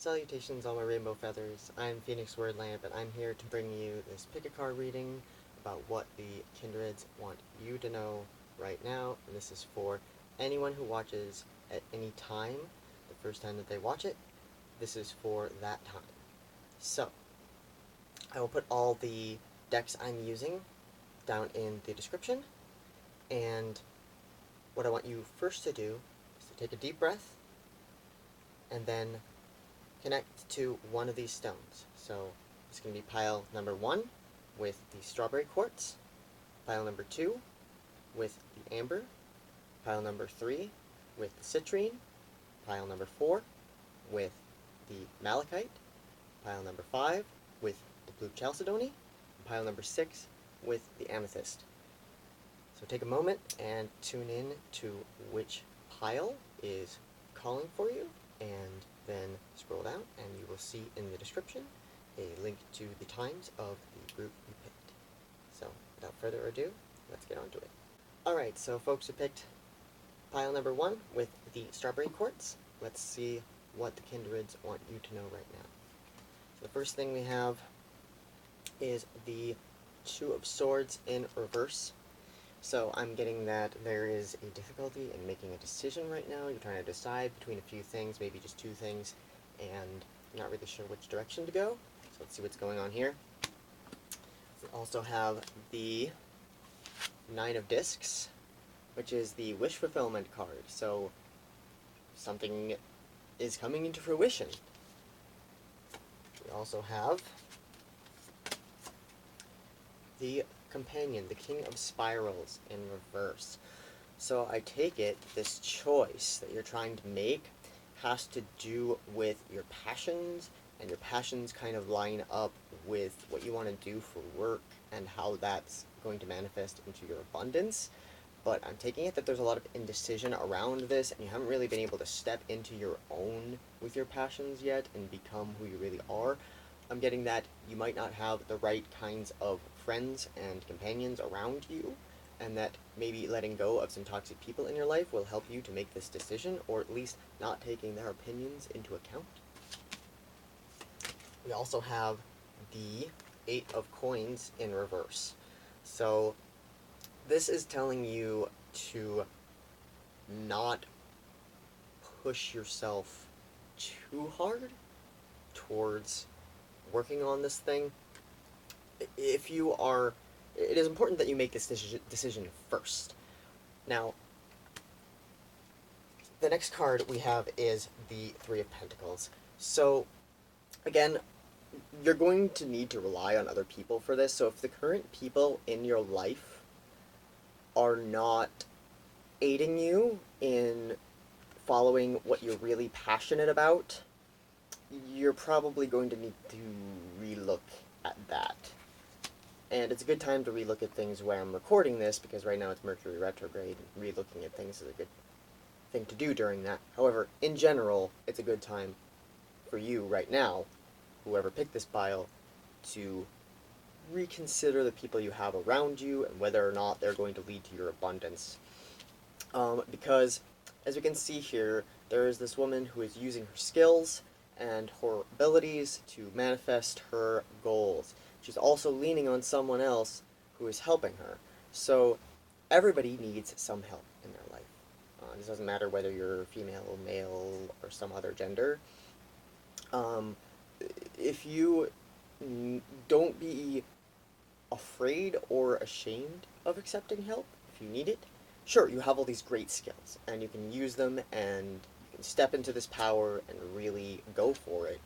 Salutations all my rainbow feathers, I'm Phoenix Wordlamp, and I'm here to bring you this pick a card reading about what the Kindreds want you to know right now, and this is for anyone who watches at any time, the first time that they watch it, this is for that time. So, I will put all the decks I'm using down in the description, and what I want you first to do is to take a deep breath, and then connect to one of these stones. So it's going to be pile number 1 with the strawberry quartz, pile number 2 with the amber, pile number 3 with the citrine, pile number 4 with the malachite, pile number 5 with the blue chalcedony, and pile number 6 with the amethyst. So take a moment and tune in to which pile is calling for you, and then scroll down and you will see in the description a link to the times of the group you picked. So without further ado, let's get on to it. Alright, so folks who picked pile number 1 with the strawberry quartz, let's see what the Kindreds want you to know right now. So the first thing we have is the Two of Swords in reverse. So I'm getting that there is a difficulty in making a decision right now. You're trying to decide between a few things, maybe just 2 things, and you're not really sure which direction to go. So let's see what's going on here. We also have the Nine of Discs, which is the wish fulfillment card. So something is coming into fruition. We also have the Companion, the King of Spirals in reverse. So I take it this choice that you're trying to make has to do with your passions, and your passions kind of line up with what you want to do for work and how that's going to manifest into your abundance. But I'm taking it that there's a lot of indecision around this, and you haven't really been able to step into your own with your passions yet and become who you really are. I'm getting that you might not have the right kinds of friends and companions around you, and that maybe letting go of some toxic people in your life will help you to make this decision, or at least not taking their opinions into account. We also have the Eight of Coins in reverse. So this is telling you to not push yourself too hard towards working on this thing. If you are, it is important that you make this decision first. Now, the next card we have is the Three of Pentacles. So, again, you're going to need to rely on other people for this. So if the current people in your life are not aiding you in following what you're really passionate about, you're probably going to need to relook at that. And it's a good time to relook at things where I'm recording this, because right now it's Mercury retrograde, and relooking at things is a good thing to do during that. However, in general, it's a good time for you right now, whoever picked this pile, to reconsider the people you have around you and whether or not they're going to lead to your abundance. Because, as we can see here, there is this woman who is using her skills and her abilities to manifest her goals. She's also leaning on someone else who is helping her. So everybody needs some help in their life. This doesn't matter whether you're female, male, or some other gender. If you don't be afraid or ashamed of accepting help, if you need it, sure, you have all these great skills, and you can use them, and you can step into this power and really go for it.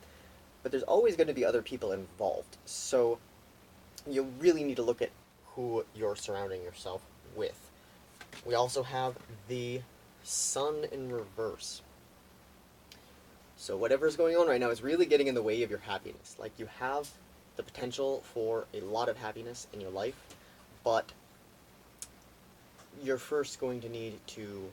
But there's always going to be other people involved, so you really need to look at who you're surrounding yourself with. We also have the Sun in reverse. So whatever's going on right now is really getting in the way of your happiness. Like, you have the potential for a lot of happiness in your life, but you're first going to need to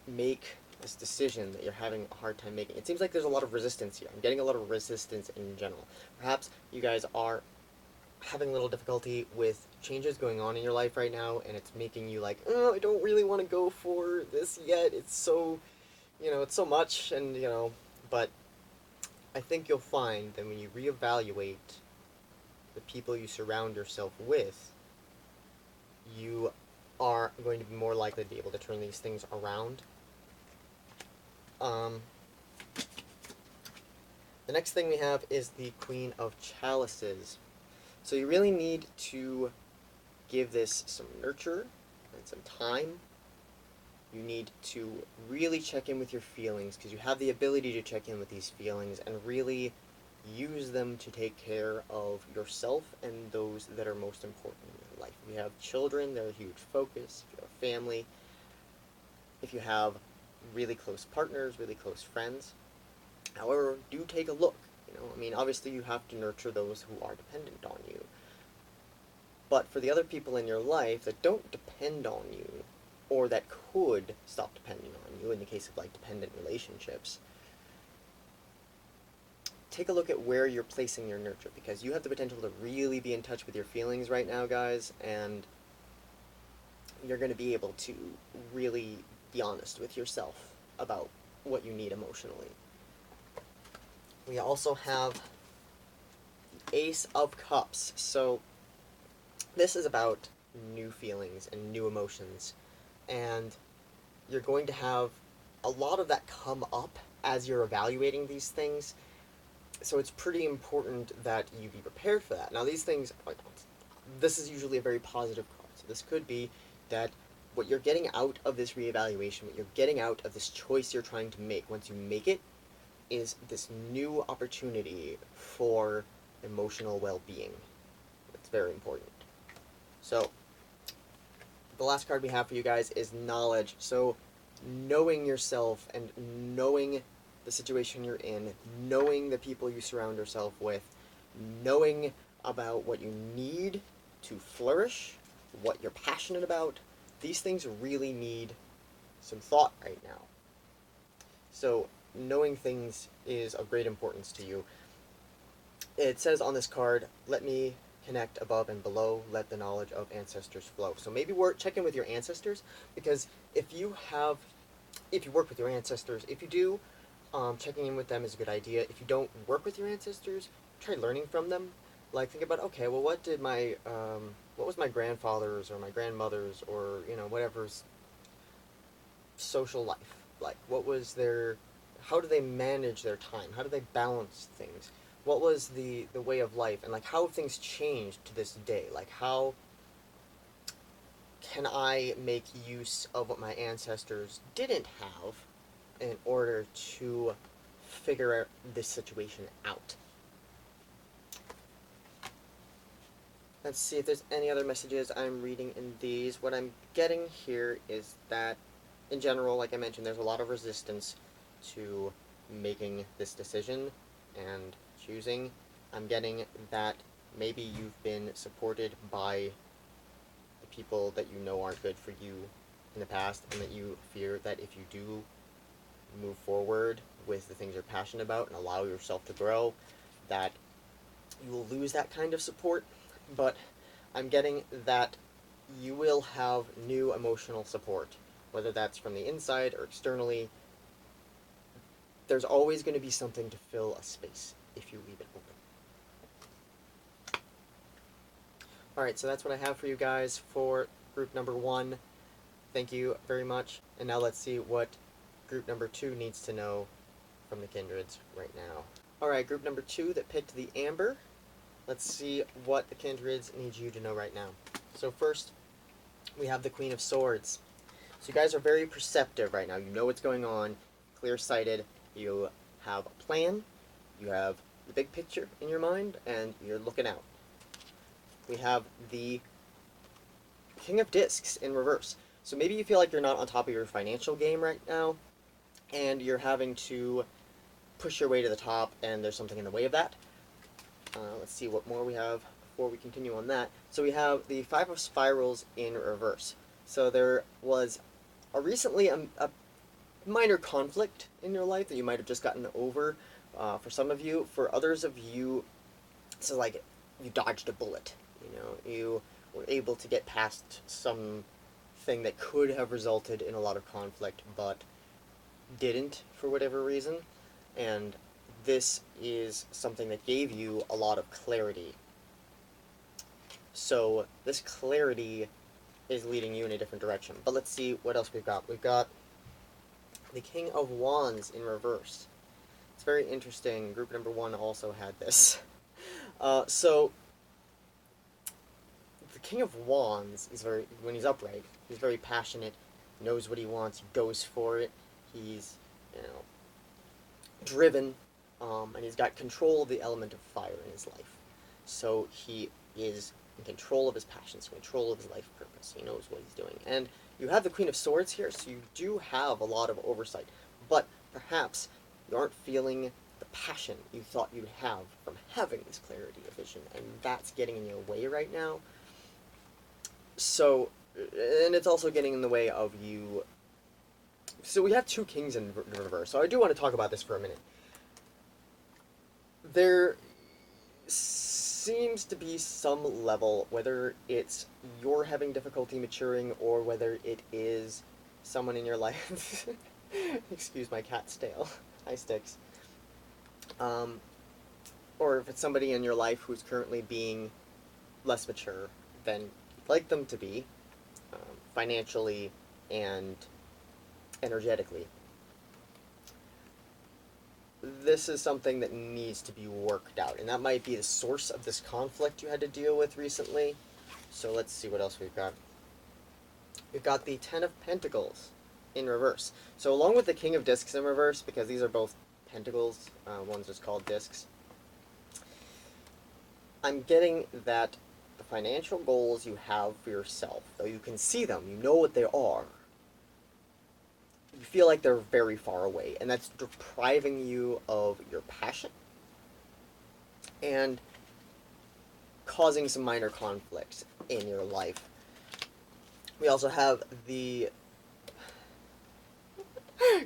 make this decision that you're having a hard time making. It seems like there's a lot of resistance here. I'm getting a lot of resistance in general. Perhaps you guys are having a little difficulty with changes going on in your life right now, and it's making you like, oh, I don't really want to go for this yet. It's so, it's so much, and, but I think you'll find that when you reevaluate the people you surround yourself with, you are going to be more likely to be able to turn these things around. The next thing we have is the Queen of Chalices. So you really need to give this some nurture and some time. You need to really check in with your feelings, because you have the ability to check in with these feelings and really use them to take care of yourself and those that are most important in your life. If you have children, they're a huge focus. If you have a family, if you have really close partners, really close friends. However, do take a look. I mean, obviously you have to nurture those who are dependent on you. But for the other people in your life that don't depend on you, or that could stop depending on you in the case of, like, dependent relationships, take a look at where you're placing your nurture, because you have the potential to really be in touch with your feelings right now, guys, and you're going to be able to really be honest with yourself about what you need emotionally. We also have the Ace of Cups. So this is about new feelings and new emotions, and you're going to have a lot of that come up as you're evaluating these things. So it's pretty important that you be prepared for that. Now, these things, this is usually a very positive card. So this could be that what you're getting out of this reevaluation, what you're getting out of this choice you're trying to make, once you make it, is this new opportunity for emotional well-being. It's very important. So, the last card we have for you guys is Knowledge. So, knowing yourself and knowing the situation you're in, knowing the people you surround yourself with, knowing about what you need to flourish, what you're passionate about, these things really need some thought right now. So, knowing things is of great importance to you. It says on this card, let me connect above and below, let the knowledge of ancestors flow. So maybe check in with your ancestors, because if you work with your ancestors, if you do, checking in with them is a good idea. If you don't work with your ancestors, try learning from them. Like, think about, okay, well, what was my grandfather's or my grandmother's or, whatever's social life like? What was how do they manage their time? How do they balance things? What was the way of life? And, like, how have things changed to this day? Like, how can I make use of what my ancestors didn't have in order to figure this situation out? Let's see if there's any other messages I'm reading in these. What I'm getting here is that, in general, like I mentioned, there's a lot of resistance to making this decision and choosing. I'm getting that maybe you've been supported by the people that you know aren't good for you in the past, and that you fear that if you do move forward with the things you're passionate about and allow yourself to grow, that you will lose that kind of support. But I'm getting that you will have new emotional support, whether that's from the inside or externally. There's always going to be something to fill a space if you leave it open. Alright, so that's what I have for you guys for group number 1. Thank you very much. And now let's see what group number 2 needs to know from the Kindreds right now. Alright, group number 2 that picked the Amber. Let's see what the Kindreds need you to know right now. So first, we have the Queen of Swords. So you guys are very perceptive right now. You know what's going on, clear-sighted. You have a plan, you have the big picture in your mind, and you're looking out. We have the King of Discs in reverse. So maybe you feel like you're not on top of your financial game right now, and you're having to push your way to the top, and there's something in the way of that. Let's see what more we have before we continue on that. So we have the Five of Spirals in reverse. So there was recently a minor conflict in your life that you might have just gotten over. For some of you, for others of you, this is like you dodged a bullet. You were able to get past something that could have resulted in a lot of conflict, but didn't for whatever reason. And this is something that gave you a lot of clarity. So this clarity is leading you in a different direction. But let's see what else we've got. We've got the King of Wands in reverse. It's very interesting. Group number 1 also had this. So the King of Wands is when he's upright, he's very passionate, knows what he wants, he goes for it. He's, driven, and he's got control of the element of fire in his life. So he is in control of his passions, control of his life purpose. He knows what he's doing. And you have the Queen of Swords here, so you do have a lot of oversight. But perhaps you aren't feeling the passion you thought you'd have from having this clarity of vision, and that's getting in your way right now. So, and it's also getting in the way of you. So we have 2 kings in reverse, so I do want to talk about this for a minute. There seems to be some level, whether it's you're having difficulty maturing or whether it is someone in your life. Excuse my cat's tail. Hi, Sticks. Or if it's somebody in your life who's currently being less mature than you'd like them to be, financially and energetically. This is something that needs to be worked out, and that might be the source of this conflict you had to deal with recently. So let's see what else we've got. We've got the Ten of Pentacles in reverse. So along with the King of Discs in reverse, because these are both pentacles, one's just called discs, I'm getting that the financial goals you have for yourself, though you can see them, you know what they are, you feel like they're very far away, and that's depriving you of your passion and causing some minor conflicts in your life. We also have the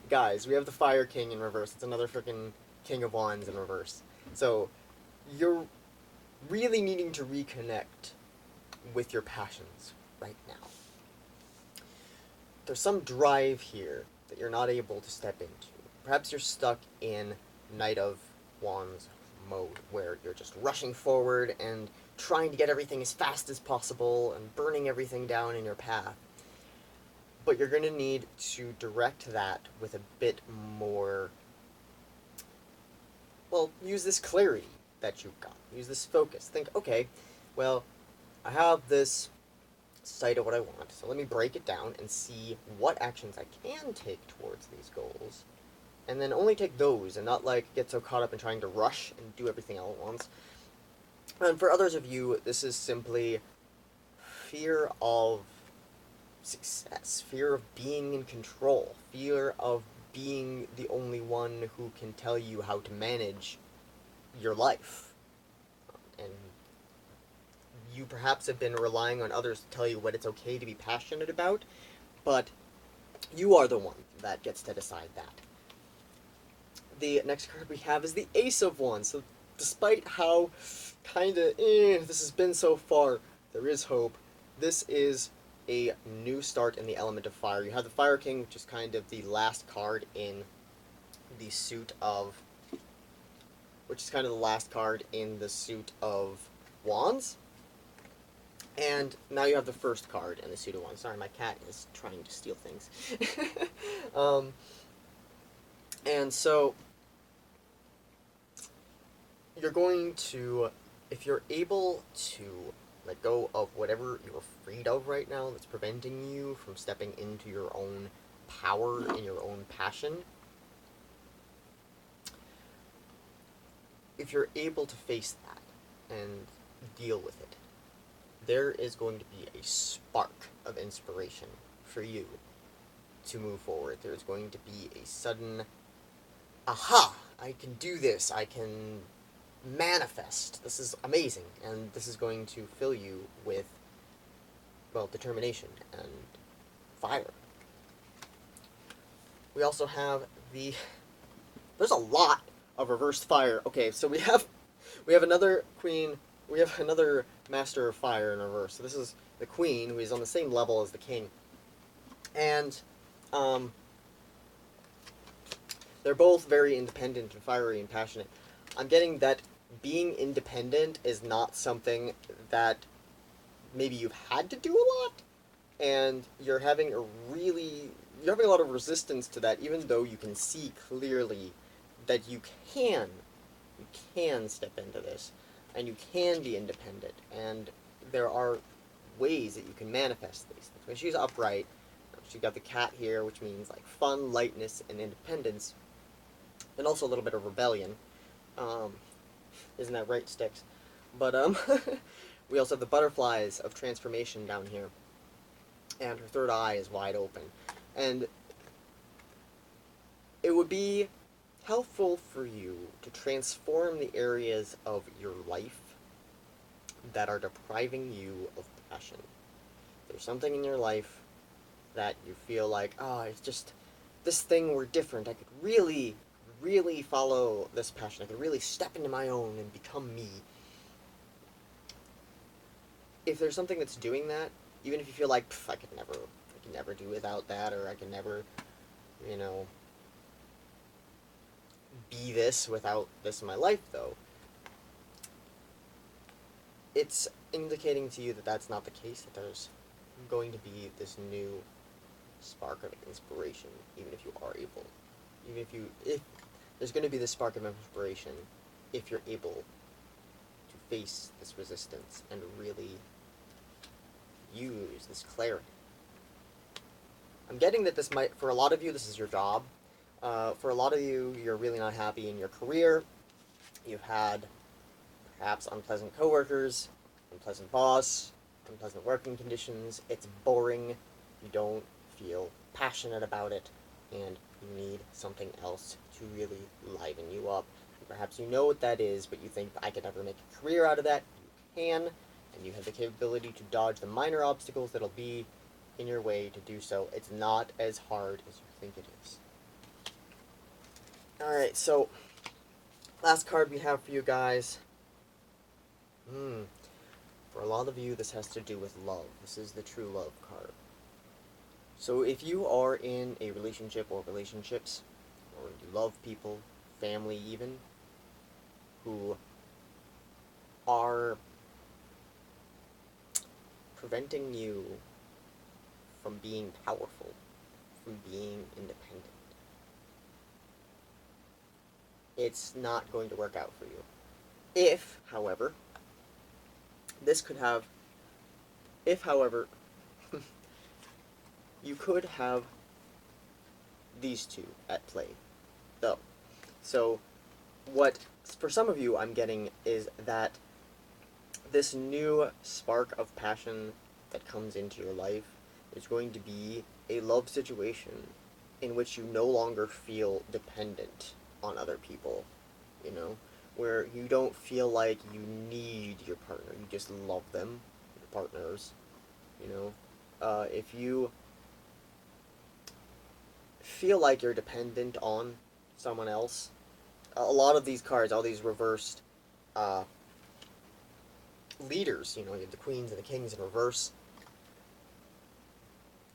guys, we have the Fire King in reverse. It's another freaking King of Wands in reverse. So you're really needing to reconnect with your passions right now. There's some drive here that you're not able to step into. Perhaps you're stuck in Knight of Wands mode, where you're just rushing forward and trying to get everything as fast as possible and burning everything down in your path. But you're going to need to direct that with a bit more, well, use this clarity that you've got. Use this focus. Think, okay, well, I have this sight of what I want, so let me break it down and see what actions I can take towards these goals, and then only take those, and not, get so caught up in trying to rush and do everything all at once. And for others of you, this is simply fear of success, fear of being in control, fear of being the only one who can tell you how to manage your life. And you perhaps have been relying on others to tell you what it's okay to be passionate about, but you are the one that gets to decide that. The next card we have is the Ace of Wands. So despite how this has been so far, there is hope. This is a new start in the element of fire. You have the Fire King, which is kind of the last card in the suit of Wands. And now you have the first card in the suit of Wands. Sorry, my cat is trying to steal things. And so you're going to, if you're able to let go of whatever you're afraid of right now that's preventing you from stepping into your own power and your own passion, if you're able to face that and deal with it, there is going to be a spark of inspiration for you to move forward. There's going to be a sudden, aha, I can do this, I can manifest, this is amazing, and this is going to fill you with, well, determination and fire. We also have there's a lot of reversed fire. Okay, so we have another queen, we have another master of fire in reverse. So this is the queen, who is on the same level as the king. And They're both very independent and fiery and passionate. I'm getting that being independent is not something that maybe you've had to do a lot, and you're having a lot of resistance to that, even though you can see clearly that can you can step into this, and you can be independent, and there are ways that you can manifest these things. When she's upright, she's got the cat here, which means like fun, lightness, and independence, and also a little bit of rebellion. Isn't that right, Sticks? But we also have the butterflies of transformation down here, and her third eye is wide open, and it would be helpful for you to transform the areas of your life that are depriving you of passion. There's something in your life that you feel like, oh, it's just this thing were different. I could really, really follow this passion. I could really step into my own and become me. If there's something that's doing that, even if you feel like, I could never do without that, or I can never, you know, be this without this in my life, though, it's indicating to you that that's not the case, that there's going to be this new spark of inspiration, even if you are able. If there's going to be this spark of inspiration, if you're able to face this resistance and really use this clarity. I'm getting that this might, for a lot of you, this is your job. For a lot of you, you're really not happy in your career. You've had perhaps unpleasant coworkers, unpleasant boss, unpleasant working conditions. It's boring. You don't feel passionate about it, and you need something else to really liven you up. And perhaps you know what that is, but you think, I could never make a career out of that. You can, and you have the capability to dodge the minor obstacles that'll be in your way to do so. It's not as hard as you think it is. Alright, so last card we have for you guys. For a lot of you, this has to do with love. This is the true love card. So if you are in a relationship or relationships, or you love people, family even, who are preventing you from being powerful, from being independent, it's not going to work out for you. If, however, you could have these two at play, though. So, what, for some of you, I'm getting is that this new spark of passion that comes into your life is going to be a love situation in which you no longer feel dependent on other people, you know, where you don't feel like you need your partner, you just love them, your partners, you know. If you feel like you're dependent on someone else, a lot of these cards, all these reversed leaders, you know, you have the queens and the kings in reverse,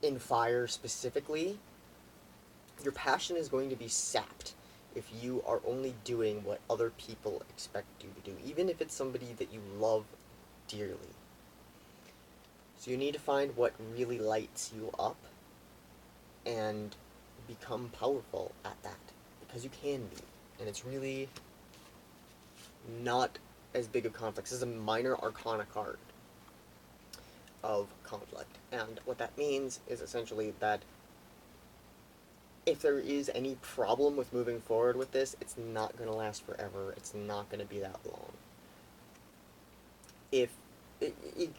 in fire specifically, your passion is going to be sapped if you are only doing what other people expect you to do, even if it's somebody that you love dearly. So you need to find what really lights you up and become powerful at that, because you can be, and it's really not as big of conflict. This is a minor arcana card of conflict, and what that means is essentially that if there is any problem with moving forward with this, it's not going to last forever. It's not going to be that long.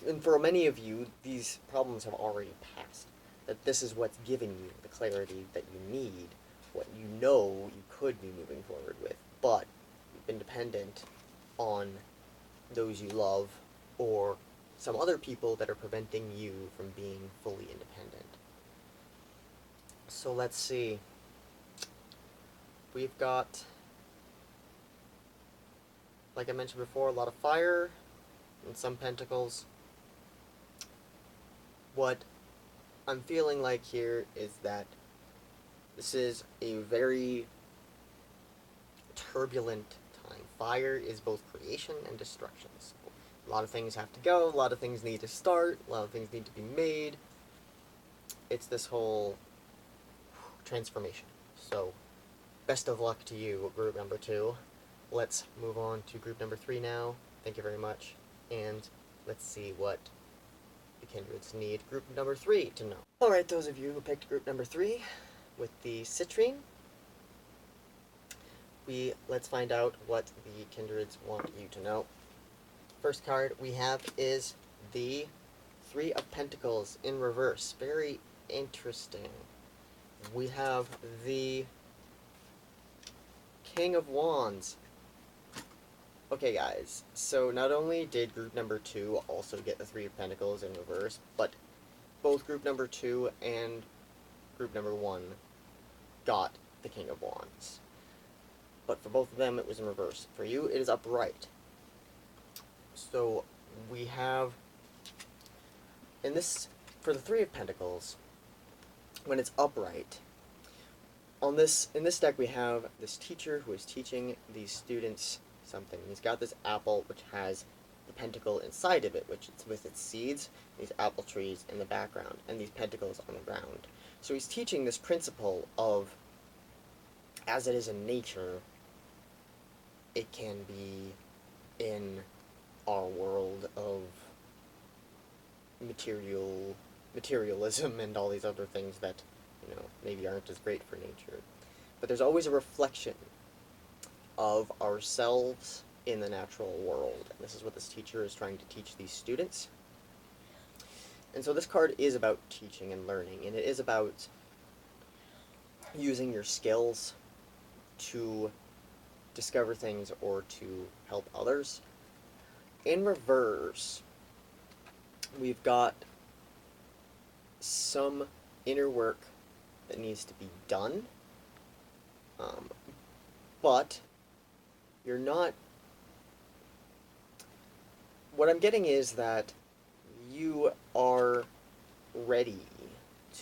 And for many of you, these problems have already passed. That this is what's giving you the clarity that you need, what you know you could be moving forward with, but you've been dependent on those you love or some other people that are preventing you from being fully independent. So let's see. We've got, like I mentioned before, a lot of fire and some pentacles. What I'm feeling like here is that this is a very turbulent time. Fire is both creation and destruction. So a lot of things have to go, a lot of things need to start, a lot of things need to be made. It's this whole transformation. So, best of luck to you, group number 2. Let's move on to group number 3 now. Thank you very much. And let's see what the Kindreds need group number 3 to know. Alright, those of you who picked group number 3 with the citrine, let's find out what the Kindreds want you to know. First card we have is the 3 of Pentacles in reverse. Very interesting. We have the King of Wands. Okay, guys, so not only did group number 2 also get the 3 of Pentacles in reverse, but both group number 2 and group number 1 got the King of Wands. But for both of them, it was in reverse. For you, it is upright. So we have, in this, for the 3 of Pentacles, when it's upright, in this deck we have this teacher who is teaching these students something. He's got this apple which has the pentacle inside of it, which is with its seeds, these apple trees in the background, and these pentacles on the ground. So he's teaching this principle of, as it is in nature, it can be in our world of materialism and all these other things that, maybe aren't as great for nature. But there's always a reflection of ourselves in the natural world. And this is what this teacher is trying to teach these students. And so this card is about teaching and learning, and it is about using your skills to discover things or to help others. In reverse, we've got some inner work that needs to be done, but you're not... What I'm getting is that you are ready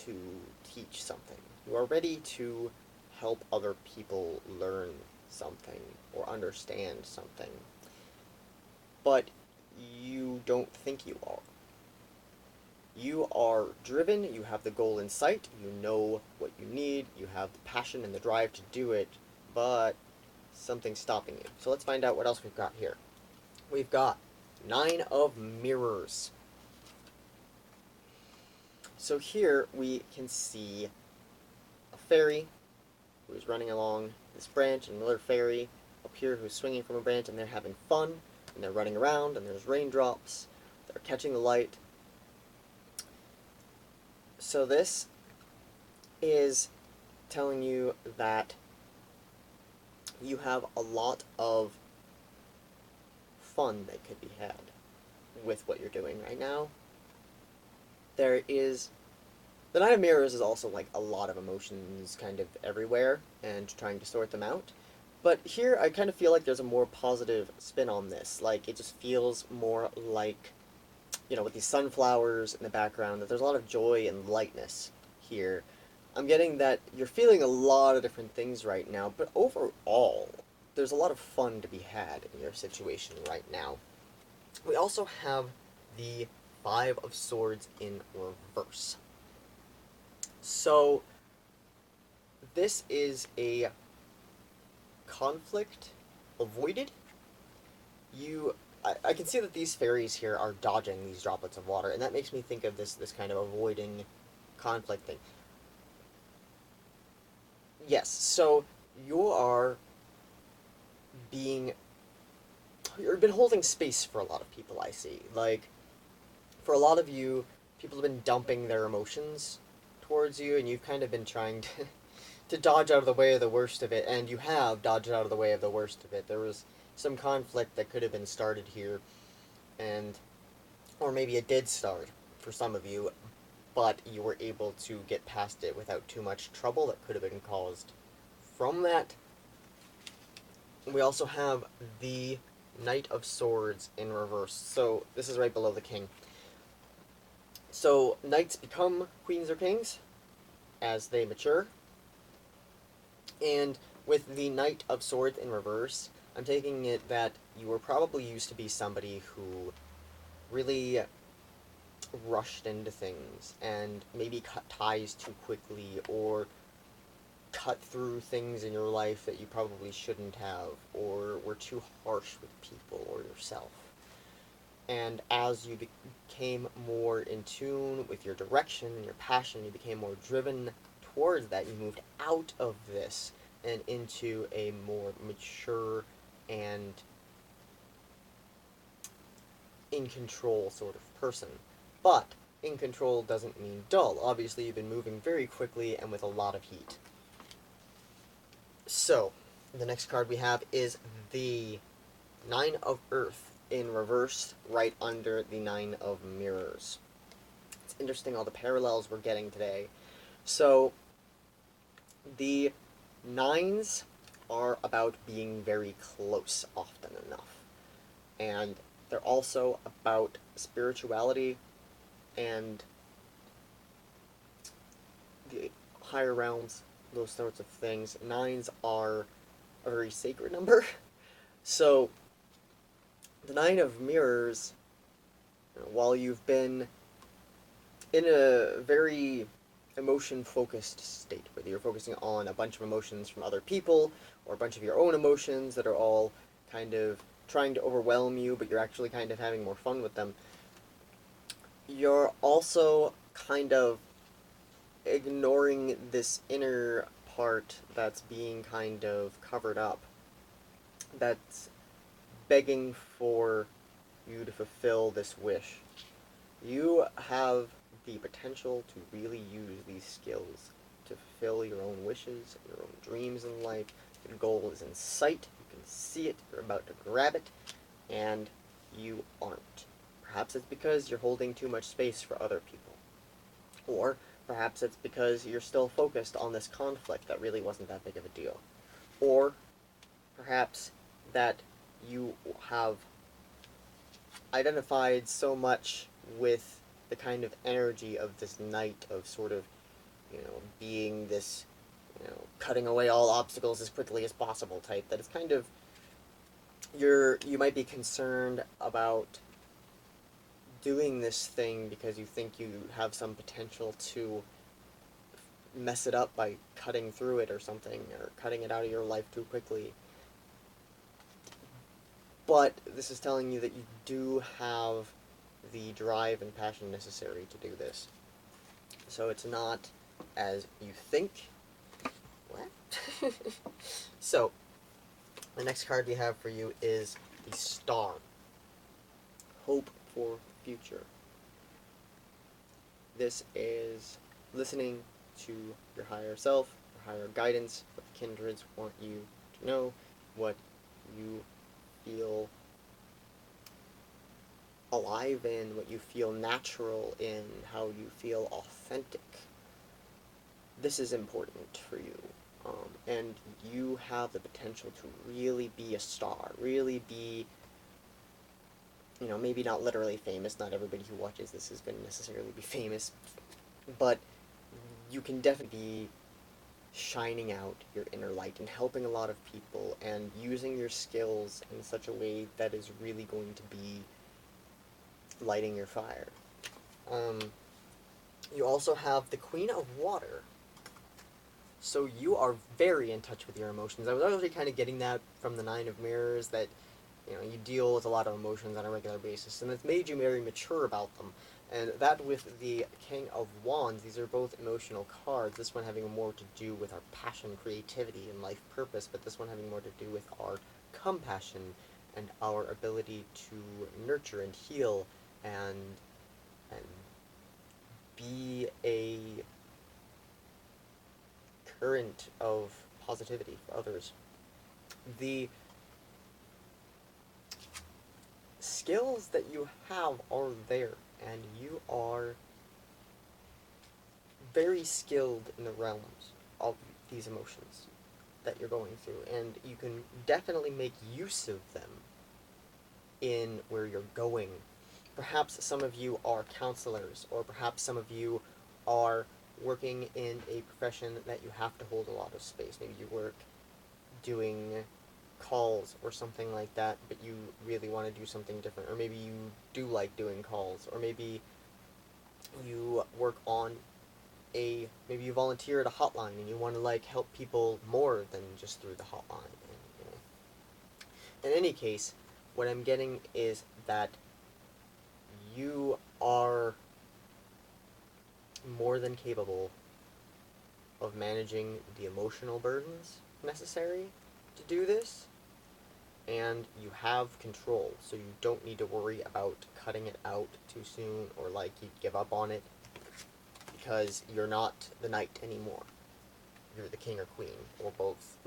to teach something. You are ready to help other people learn something or understand something, but you don't think you are. You are driven, you have the goal in sight, you know what you need, you have the passion and the drive to do it, but something's stopping you. So let's find out what else we've got here. We've got 9 of Mirrors. So here we can see a fairy who is running along this branch, and another fairy up here who's swinging from a branch, and they're having fun, and they're running around, and there's raindrops, they're catching the light. So this is telling you that you have a lot of fun that could be had with what you're doing right now. There is... The Nine of Mirrors is also like a lot of emotions kind of everywhere and trying to sort them out. But here I kind of feel like there's a more positive spin on this. Like, it just feels more like, with these sunflowers in the background, that there's a lot of joy and lightness here. I'm getting that you're feeling a lot of different things right now, but overall, there's a lot of fun to be had in your situation right now. We also have the 5 of Swords in reverse. So, this is a conflict avoided. I can see that these fairies here are dodging these droplets of water, and that makes me think of this kind of avoiding conflict thing. Yes, so you've been holding space for a lot of people, I see. Like, for a lot of you, people have been dumping their emotions towards you, and you've kind of been trying to dodge out of the way of the worst of it, and you have dodged out of the way of the worst of it. There was some conflict that could have been started here, or maybe it did start for some of you, but you were able to get past it without too much trouble that could have been caused from that. We also have the Knight of Swords in reverse. So this is right below the King. So knights become queens or kings as they mature, and with the Knight of Swords in reverse, I'm taking it that you were probably used to be somebody who really rushed into things and maybe cut ties too quickly or cut through things in your life that you probably shouldn't have or were too harsh with people or yourself. And as you became more in tune with your direction and your passion, you became more driven towards that, you moved out of this and into a more mature and in control sort of person. But in control doesn't mean dull. Obviously, you've been moving very quickly and with a lot of heat. So, the next card we have is the Nine of Earth in reverse, right under the Nine of Mirrors. It's interesting all the parallels we're getting today. So, the nines are about being very close often enough. And they're also about spirituality and the higher realms, those sorts of things. Nines are a very sacred number. So, the Nine of Mirrors, while you've been in a very emotion-focused state, whether you're focusing on a bunch of emotions from other people, or a bunch of your own emotions that are all kind of trying to overwhelm you, but you're actually kind of having more fun with them, you're also kind of ignoring this inner part that's being kind of covered up, that's begging for you to fulfill this wish. You have the potential to really use these skills to fulfill your own wishes, your own dreams in life. Your goal is in sight, you can see it, you're about to grab it, and you aren't. Perhaps it's because you're holding too much space for other people. Or perhaps it's because you're still focused on this conflict that really wasn't that big of a deal. Or perhaps that you have identified so much with the kind of energy of this knight of sort of, being this, cutting away all obstacles as quickly as possible type, that it's kind of, you might be concerned about doing this thing because you think you have some potential to mess it up by cutting through it or something, or cutting it out of your life too quickly. But this is telling you that you do have the drive and passion necessary to do this. So it's not as you think. What? So, the next card we have for you is the Star. Hope for the future. This is listening to your higher self, your higher guidance, what the Kindreds want you to know, what you feel alive in, what you feel natural in, how you feel authentic. This is important for you. And you have the potential to really be a star, really be, maybe not literally famous. Not everybody who watches this is going to necessarily be famous, but you can definitely be shining out your inner light and helping a lot of people and using your skills in such a way that is really going to be lighting your fire. You also have the Queen of Water. So you are very in touch with your emotions. I was already kind of getting that from the Nine of Mirrors, that you deal with a lot of emotions on a regular basis, and it's made you very mature about them. And that with the King of Wands, these are both emotional cards, this one having more to do with our passion, creativity, and life purpose, but this one having more to do with our compassion and our ability to nurture and heal and be a current of positivity for others. The skills that you have are there, and you are very skilled in the realms of these emotions that you're going through, and you can definitely make use of them in where you're going. Perhaps some of you are counselors, or perhaps some of you are working in a profession that you have to hold a lot of space. Maybe you work doing calls or something like that, but you really want to do something different, or maybe you do like doing calls, or maybe you work on maybe you volunteer at a hotline and you want to like help people more than just through the hotline. And, in any case, what I'm getting is that you are more than capable of managing the emotional burdens necessary to do this, and you have control, so you don't need to worry about cutting it out too soon or like you give up on it, because you're not the knight anymore. You're the king or queen, or both,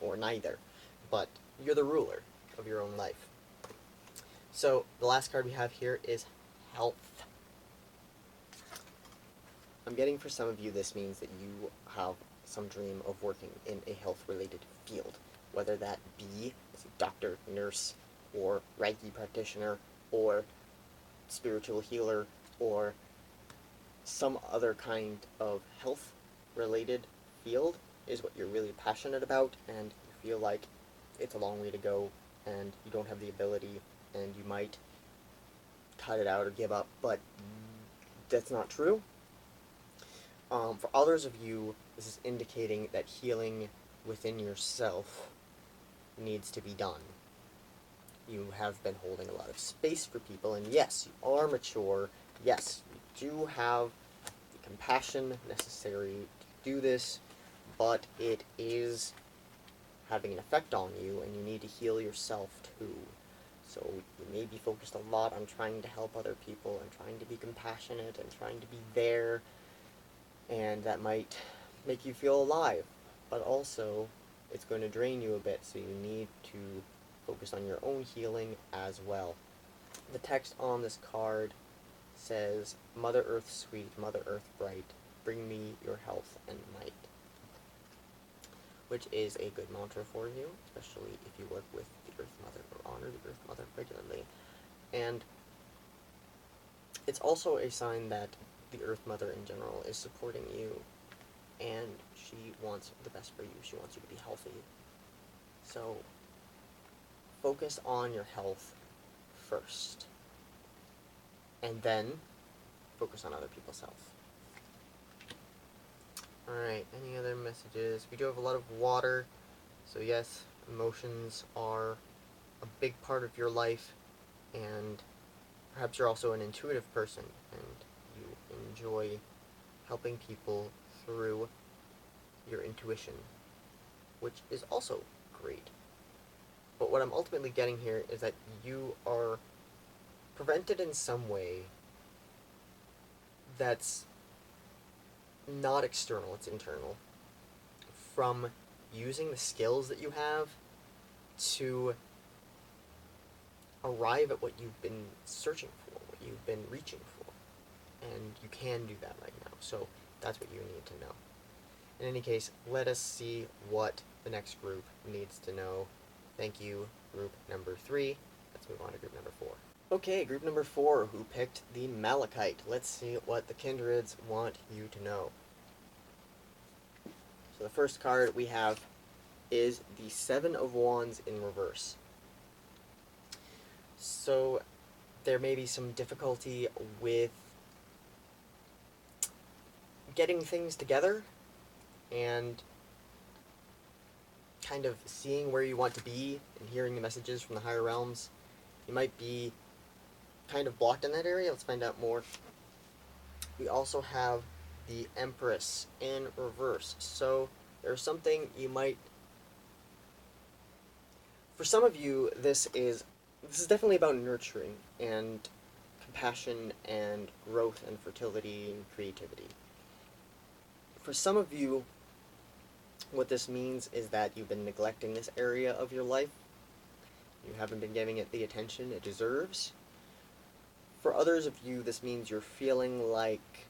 or neither, but you're the ruler of your own life. So the last card we have here is health. I'm getting for some of you this means that you have some dream of working in a health-related field, whether that be as a doctor, nurse, or Reiki practitioner, or spiritual healer, or some other kind of health-related field is what you're really passionate about, and you feel like it's a long way to go, and you don't have the ability, and you might cut it out or give up, but that's not true. For others of you, this is indicating that healing within yourself needs to be done. You have been holding a lot of space for people, and yes, you are mature. Yes, you do have the compassion necessary to do this, but it is having an effect on you, and you need to heal yourself too. So you may be focused a lot on trying to help other people, and trying to be compassionate, and trying to be there, and that might make you feel alive, but also it's going to drain you a bit, so you need to focus on your own healing as well. The text on this card says, Mother Earth sweet, Mother Earth bright, bring me your health and might, which is a good mantra for you, especially if you work with the Earth Mother or honor the Earth Mother regularly. And it's also a sign that the Earth Mother in general is supporting you, and she wants the best for you. She wants you to be healthy. So focus on your health first, and then focus on other people's health. Alright, any other messages? We do have a lot of water, so yes, emotions are a big part of your life, and perhaps you're also an intuitive person, and you enjoy helping people through your intuition, which is also great. But what I'm ultimately getting here is that you are prevented in some way that's not external, it's internal, from using the skills that you have to arrive at what you've been searching for, what you've been reaching for. And you can do that right now, so that's what you need to know. In any case, let us see what the next group needs to know. Thank you, group number 3. Let's move on to group number 4. Okay, group number 4, who picked the Malachite. Let's see what the Kindreds want you to know. So the first card we have is the 7 of Wands in reverse. So there may be some difficulty with getting things together and kind of seeing where you want to be and hearing the messages from the higher realms. You might be kind of blocked in that area. Let's find out more. We also have the Empress in reverse. So there's something you might... For some of you, this is definitely about nurturing and compassion and growth and fertility and creativity. For some of you, what this means is that you've been neglecting this area of your life. You haven't been giving it the attention it deserves. For others of you, this means you're feeling like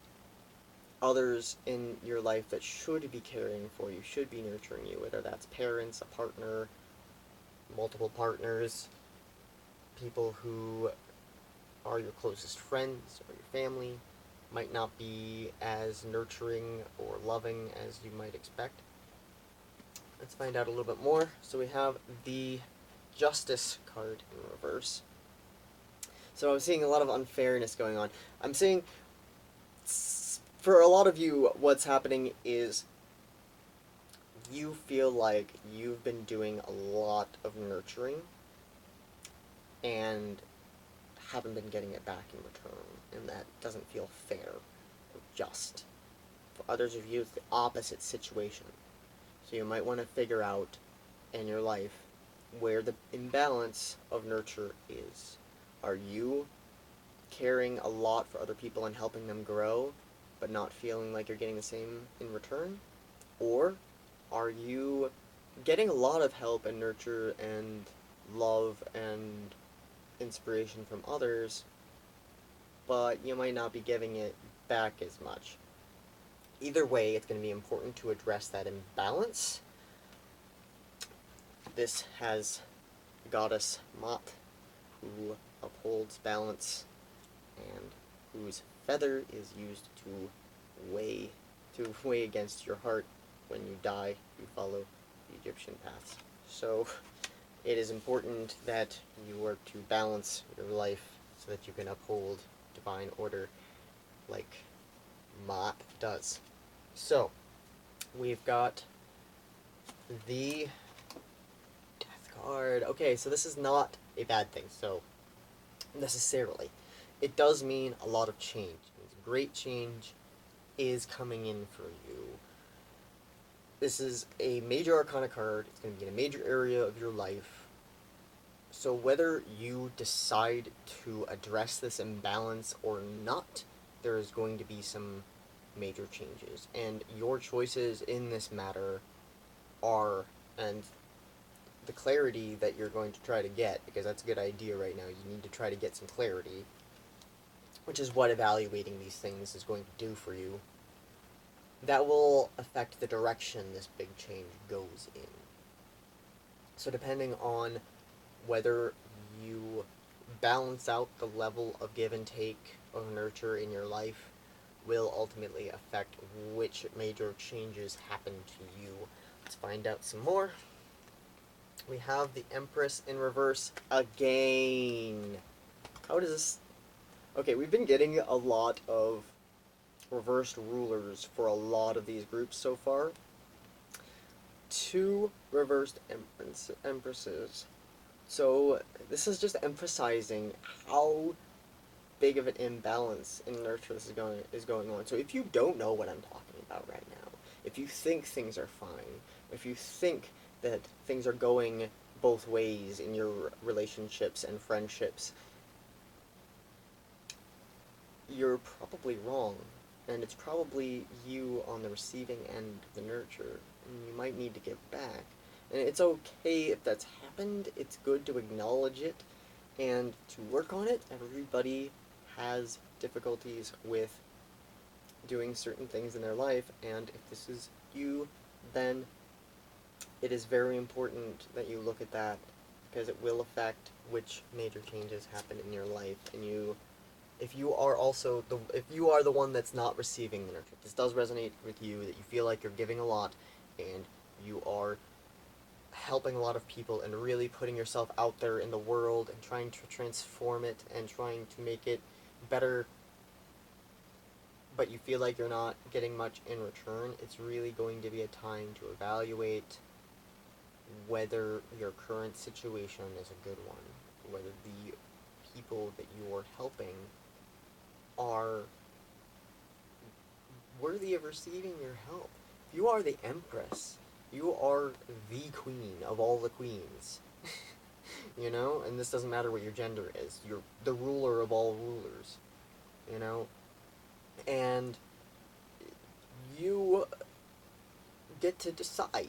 others in your life that should be caring for you, should be nurturing you, whether that's parents, a partner, multiple partners, people who are your closest friends or your family, might not be as nurturing or loving as you might expect. let's find out a little bit more. So we have the Justice card in reverse. So I'm seeing a lot of unfairness going on. I'm seeing, for a lot of you, what's happening is you feel like you've been doing a lot of nurturing and haven't been getting it back in return, and that doesn't feel fair or just. For others of you, it's the opposite situation. So you might want to figure out in your life where the imbalance of nurture is. Are you caring a lot for other people and helping them grow, but not feeling like you're getting the same in return? Or are you getting a lot of help and nurture and love and inspiration from others, but you might not be giving it back as much? Either way, it's going to be important to address that imbalance. This has Goddess Mott, who upholds balance and whose feather is used to weigh against your heart. When you die, you follow the Egyptian paths. So it is important that you work to balance your life so that you can uphold divine order like Mott does. So we've got the Death card. Okay, so this is not a bad thing, so necessarily. It does mean a lot of change. It means great change is coming in for you. This is a major arcana card. It's going to be in a major area of your life. So whether you decide to address this imbalance or not, there is going to be some major changes. And your choices in this matter are, and the clarity that you're going to try to get, because that's a good idea right now, you need to try to get some clarity, which is what evaluating these things is going to do for you. That will affect the direction this big change goes in. So depending on whether you balance out the level of give and take of nurture in your life will ultimately affect which major changes happen to you. Let's find out some more. We have the Empress in reverse again. How does this... Okay, we've been getting a lot of reversed rulers for a lot of these groups so far. 2 reversed empresses. So this is just emphasizing how big of an imbalance in nurture this is going on. So if you don't know what I'm talking about right now, if you think things are fine, if you think that things are going both ways in your relationships and friendships, you're probably wrong. And it's probably you on the receiving end of the nurture, and you might need to give back. And it's okay if that's happened. It's good to acknowledge it and to work on it. Everybody has difficulties with doing certain things in their life, and if this is you, then it is very important that you look at that, because it will affect which major changes happen in your life. And if you are the one that's not receiving the nurture, this does resonate with you, that you feel like you're giving a lot and you are helping a lot of people and really putting yourself out there in the world and trying to transform it and trying to make it better, but you feel like you're not getting much in return, it's really going to be a time to evaluate whether your current situation is a good one, whether the people that you are helping are worthy of receiving your help. If you are the Empress, you are the queen of all the queens. You know? And this doesn't matter what your gender is. You're the ruler of all rulers. You know? And you get to decide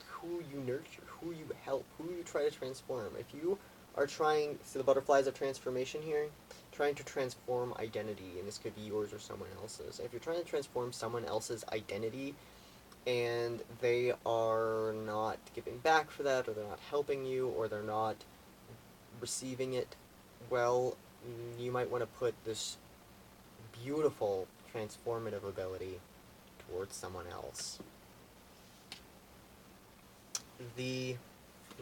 who you nurture, who you help, who you try to transform. If you are trying, see the butterflies of transformation here? Trying to transform identity, and this could be yours or someone else's. If you're trying to transform someone else's identity, and they are not giving back for that, or they're not helping you, or they're not receiving it, well, you might want to put this beautiful transformative ability towards someone else. the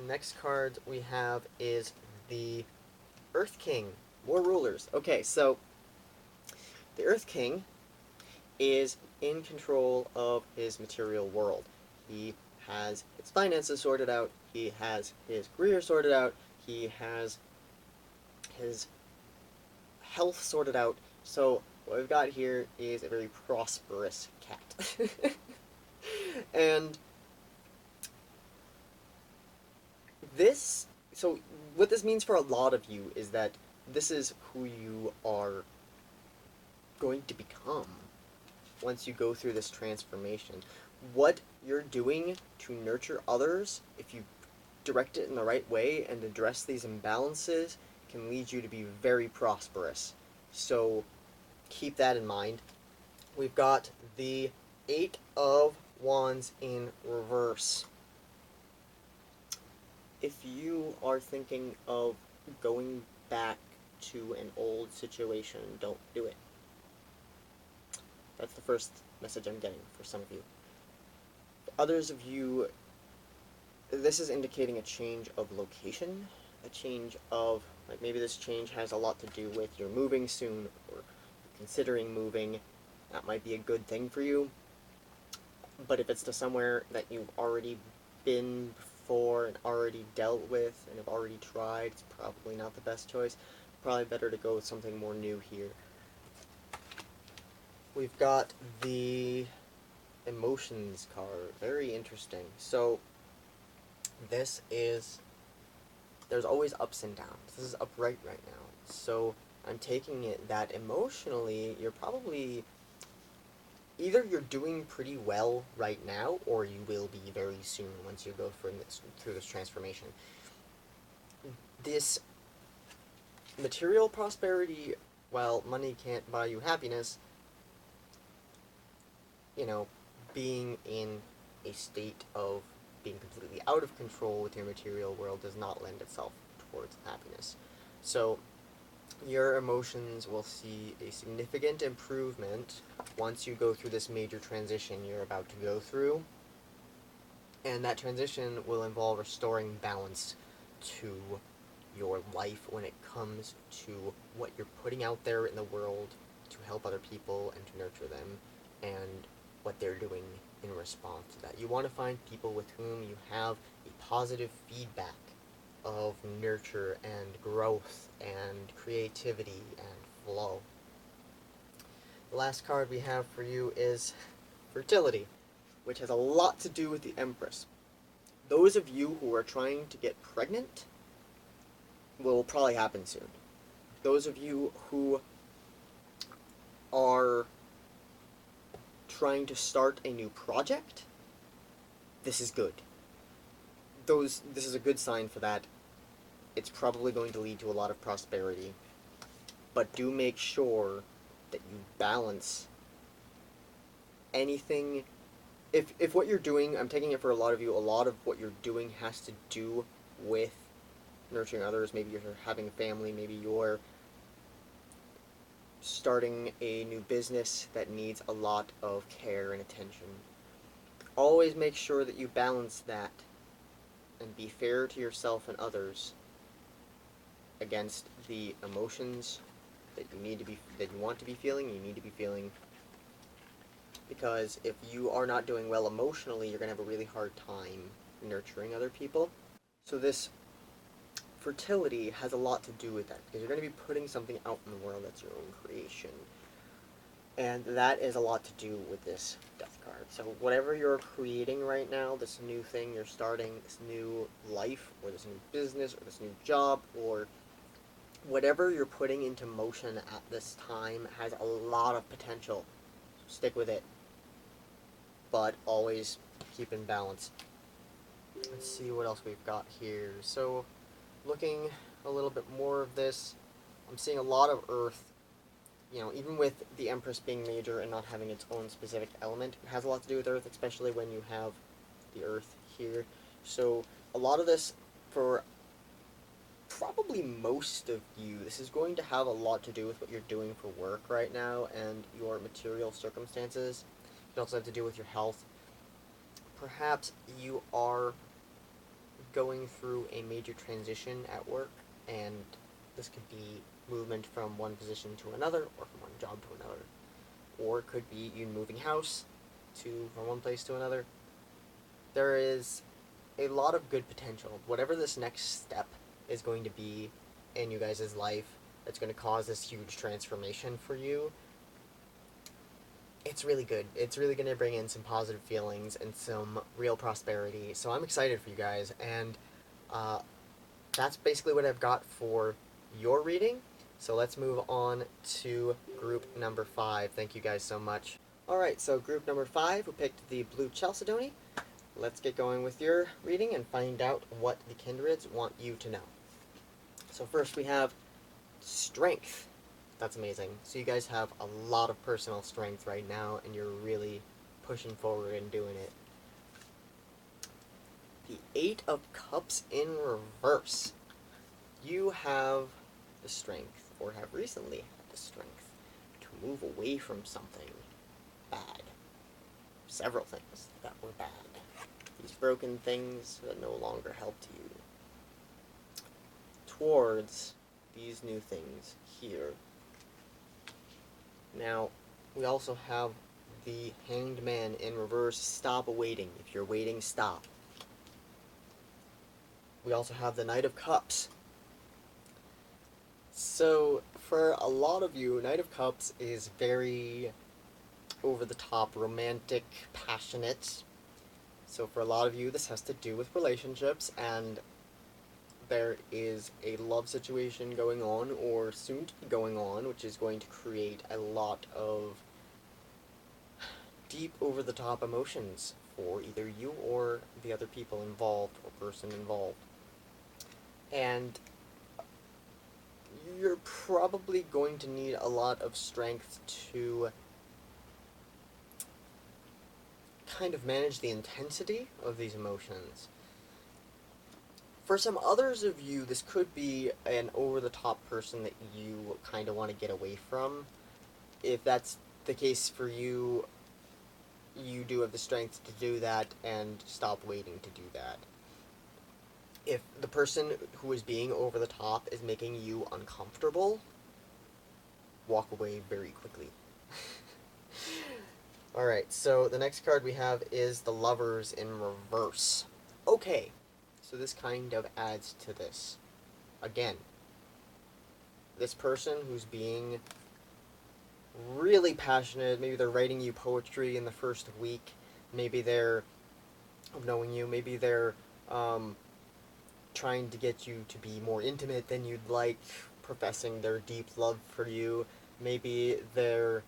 next card we have is the Earth King. More rulers. Okay, so the Earth King is in control of his material world. He has his finances sorted out, he has his career sorted out, he has his health sorted out. So what we've got here is a very prosperous cat. And this, so what this means for a lot of you is that this is who you are going to become once you go through this transformation. What you're doing to nurture others, if you direct it in the right way and address these imbalances, can lead you to be very prosperous. So keep that in mind. We've got the Eight of Wands in reverse. If you are thinking of going back to an old situation, don't do it. That's the first message I'm getting for some of you. For others of you, this is indicating a change of location, a change of, like, maybe this change has a lot to do with you're moving soon or considering moving. That might be a good thing for you. But if it's to somewhere that you've already been before and already dealt with and have already tried, it's probably not the best choice. Probably better to go with something more new here. We've got the emotions card. Very interesting. So this is, there's always ups and downs. This is upright right now. So I'm taking it that emotionally you're probably, either you're doing pretty well right now or you will be very soon once you go through this transformation. This material prosperity, while money can't buy you happiness, you know, being in a state of being completely out of control with your material world does not lend itself towards happiness. So your emotions will see a significant improvement once you go through this major transition you're about to go through. And that transition will involve restoring balance to your life when it comes to what you're putting out there in the world to help other people and to nurture them, and what they're doing in response to that. You want to find people with whom you have a positive feedback of nurture and growth and creativity and flow. The last card we have for you is fertility, which has a lot to do with the Empress. Those of you who are trying to get pregnant will probably happen soon. Those of you who are trying to start a new project, this is good. This is a good sign for that. It's probably going to lead to a lot of prosperity. But do make sure that you balance anything. If what you're doing, I'm taking it for a lot of you, a lot of what you're doing has to do with nurturing others. Maybe you're having a family, maybe you're starting a new business that needs a lot of care and attention. Always make sure that you balance that and be fair to yourself and others against the emotions that you want to be feeling, you need to be feeling. Because if you are not doing well emotionally, you're going to have a really hard time nurturing other people. So this fertility has a lot to do with that, because you're going to be putting something out in the world that's your own creation. And that is a lot to do with this death card. So whatever you're creating right now, this new thing you're starting, this new life, or this new business, or this new job, or whatever you're putting into motion at this time has a lot of potential. Stick with it. But always keep in balance. Let's see what else we've got here. So, looking a little bit more of this, I'm seeing a lot of Earth. You know, even with the Empress being major and not having its own specific element, it has a lot to do with Earth, especially when you have the Earth here. So, a lot of this, for probably most of you, this is going to have a lot to do with what you're doing for work right now and your material circumstances. It also have to do with your health. Perhaps you are going through a major transition at work, and this could be movement from one position to another, or from one job to another. Or it could be you moving house from one place to another. There is a lot of good potential. Whatever this next step is going to be in you guys' life that's going to cause this huge transformation for you, it's really good. It's really going to bring in some positive feelings and some real prosperity. So I'm excited for you guys, and that's basically what I've got for your reading. So let's move on to group number 5. Thank you guys so much. Alright, so group number 5, who picked the blue Chalcedony. Let's get going with your reading and find out what the Kindreds want you to know. So first we have strength. That's amazing. So you guys have a lot of personal strength right now, and you're really pushing forward and doing it. The 8 of Cups in reverse. You have the strength, or have recently had the strength, to move away from something bad. Several things that were bad. These broken things that no longer helped you. Towards these new things here. Now, we also have the Hanged Man in reverse. Stop waiting. If you're waiting, stop. We also have the Knight of Cups. So, for a lot of you, Knight of Cups is very over-the-top, romantic, passionate. So for a lot of you, this has to do with relationships, and there is a love situation going on, or soon to be going on, which is going to create a lot of deep, over-the-top emotions for either you or the other people involved, or person involved. And you're probably going to need a lot of strength to kind of manage the intensity of these emotions. For some others of you, this could be an over-the-top person that you kind of want to get away from. If that's the case for you, you do have the strength to do that, and stop waiting to do that. If the person who is being over the top is making you uncomfortable, walk away very quickly. Alright, so the next card we have is the Lovers in reverse. Okay, so this kind of adds to this. Again, this person who's being really passionate, maybe they're writing you poetry in the first week, maybe they're of knowing you, maybe they're trying to get you to be more intimate than you'd like, professing their deep love for you, maybe they're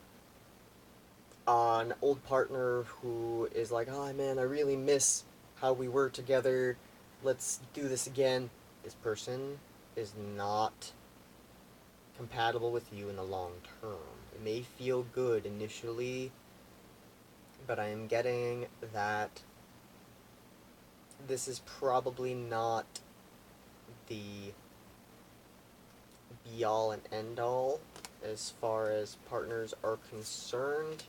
an old partner who is like, oh man, I really miss how we were together, let's do this again. This person is not compatible with you in the long term. It may feel good initially, but I am getting that this is probably not the be-all and end-all as far as partners are concerned.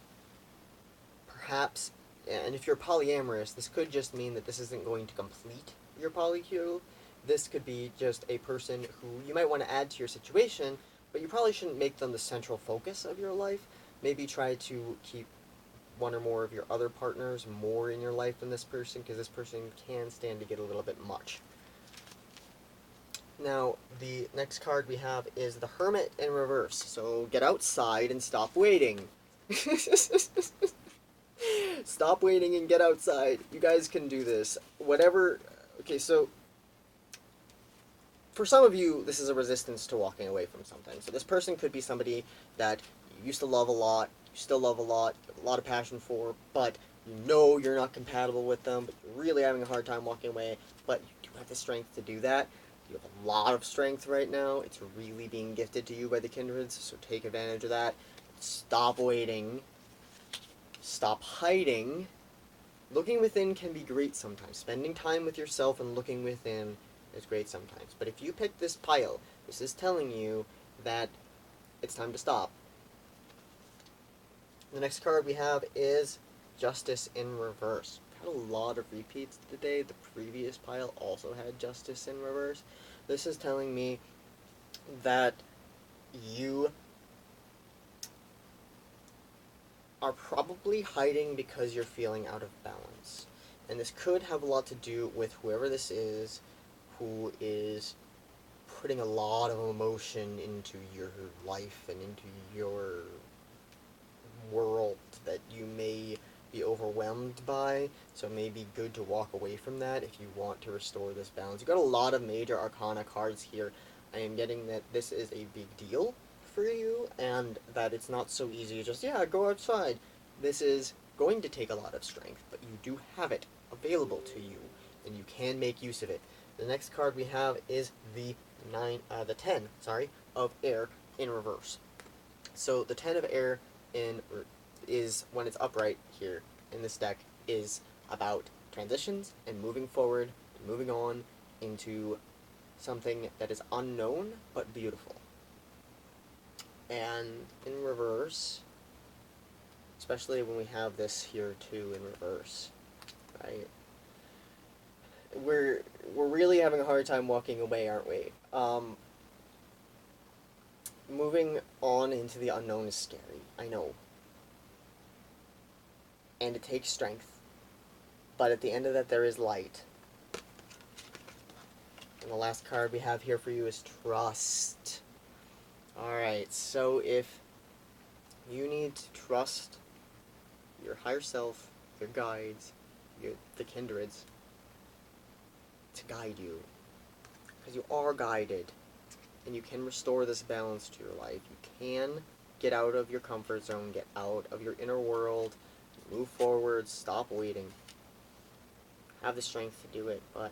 Perhaps, and if you're polyamorous, this could just mean that this isn't going to complete your polycule. This could be just a person who you might want to add to your situation, but you probably shouldn't make them the central focus of your life. Maybe try to keep one or more of your other partners more in your life than this person, because this person can stand to get a little bit much. Now, the next card we have is the Hermit in reverse. So get outside and stop waiting. Stop waiting and get outside. You guys can do this. Whatever. Okay, so for some of you, this is a resistance to walking away from something. So this person could be somebody that you used to love a lot, you still love a lot, you have a lot of passion for, but you know you're not compatible with them, but you're really having a hard time walking away, but you do have the strength to do that. You have a lot of strength right now. It's really being gifted to you by the Kindreds, so take advantage of that. Stop waiting. Stop hiding. Looking within can be great sometimes. Spending time with yourself and looking within is great sometimes. But if you pick this pile, this is telling you that it's time to stop. The next card we have is Justice in reverse. had a lot of repeats today. The previous pile also had Justice in reverse. This is telling me that you are probably hiding because you're feeling out of balance. And this could have a lot to do with whoever this is, who is putting a lot of emotion into your life and into your world that you may be overwhelmed by, so it may be good to walk away from that if you want to restore this balance. You've got a lot of major arcana cards here. I am getting that this is a big deal for you, and that it's not so easy to just, yeah, go outside. This is going to take a lot of strength, but you do have it available to you, and you can make use of it. The next card we have is the 10 of air in reverse. So the 10 of air is, when it's upright here in this deck, is about transitions and moving forward and moving on into something that is unknown but beautiful. And in reverse, especially when we have this here too in reverse, right? We're really having a hard time walking away, aren't we? Moving on into the unknown is scary, I know. And it takes strength. But at the end of that, there is light. And the last card we have here for you is Trust. Alright, so if you need to trust your higher self, your guides, the Kindreds, to guide you. Because you are guided. And you can restore this balance to your life. You can get out of your comfort zone, get out of your inner world, move forward, stop waiting. Have the strength to do it, but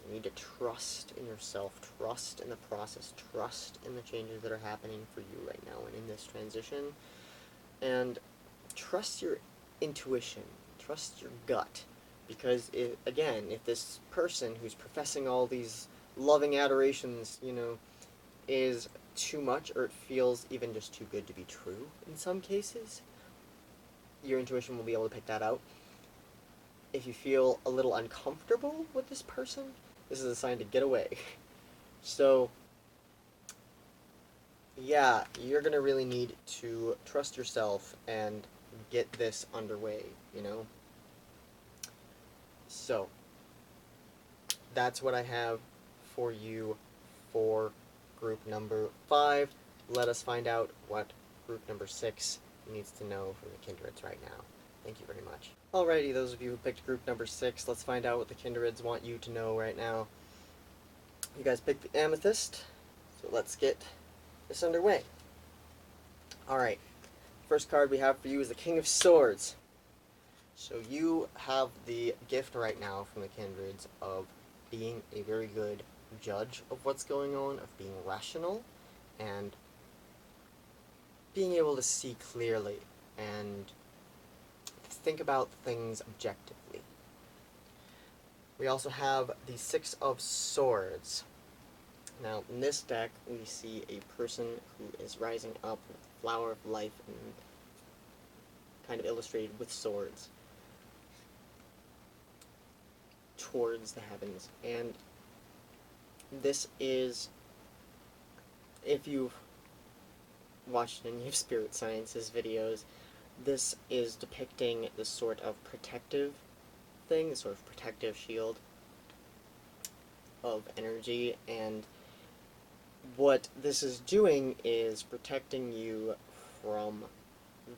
you need to trust in yourself, trust in the process, trust in the changes that are happening for you right now and in this transition. And trust your intuition, trust your gut. Because, if this person who's professing all these loving adorations, is too much, or it feels even just too good to be true in some cases, your intuition will be able to pick that out. If you feel a little uncomfortable with this person, this is a sign to get away. So, yeah, you're going to really need to trust yourself and get this underway, So, that's what I have for you for group number 5. Let us find out what group number 6 needs to know from the Kindreds right now. Thank you very much. Alrighty, those of you who picked group number 6, let's find out what the Kindreds want you to know right now. You guys picked the Amethyst, so let's get this underway. Alright, first card we have for you is the King of Swords. So you have the gift right now from the Kindreds of being a very good judge of what's going on, of being rational, and being able to see clearly and think about things objectively. We also have the 6 of Swords. Now, in this deck, we see a person who is rising up with the flower of life and kind of illustrated with swords towards the heavens. And this is, if you've watched any of Spirit Science's videos, this is depicting this sort of protective thing, this sort of protective shield of energy, and what this is doing is protecting you from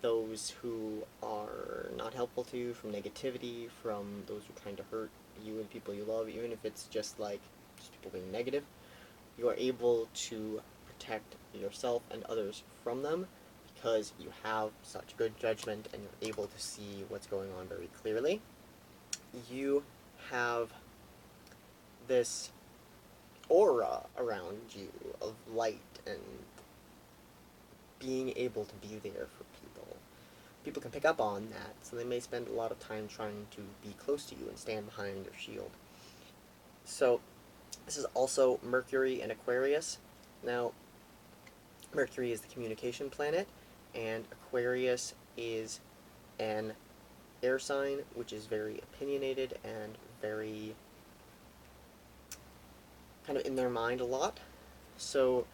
those who are not helpful to you, from negativity, from those who are trying to hurt you and people you love, even if it's just people being negative. You are able to protect yourself and others from them because you have such good judgment and you're able to see what's going on very clearly. You have this aura around you of light and being able to be there for people. People can pick up on that, so they may spend a lot of time trying to be close to you and stand behind your shield. So, this is also Mercury and Aquarius. Now, Mercury is the communication planet, and Aquarius is an air sign, which is very opinionated and very kind of in their mind a lot. So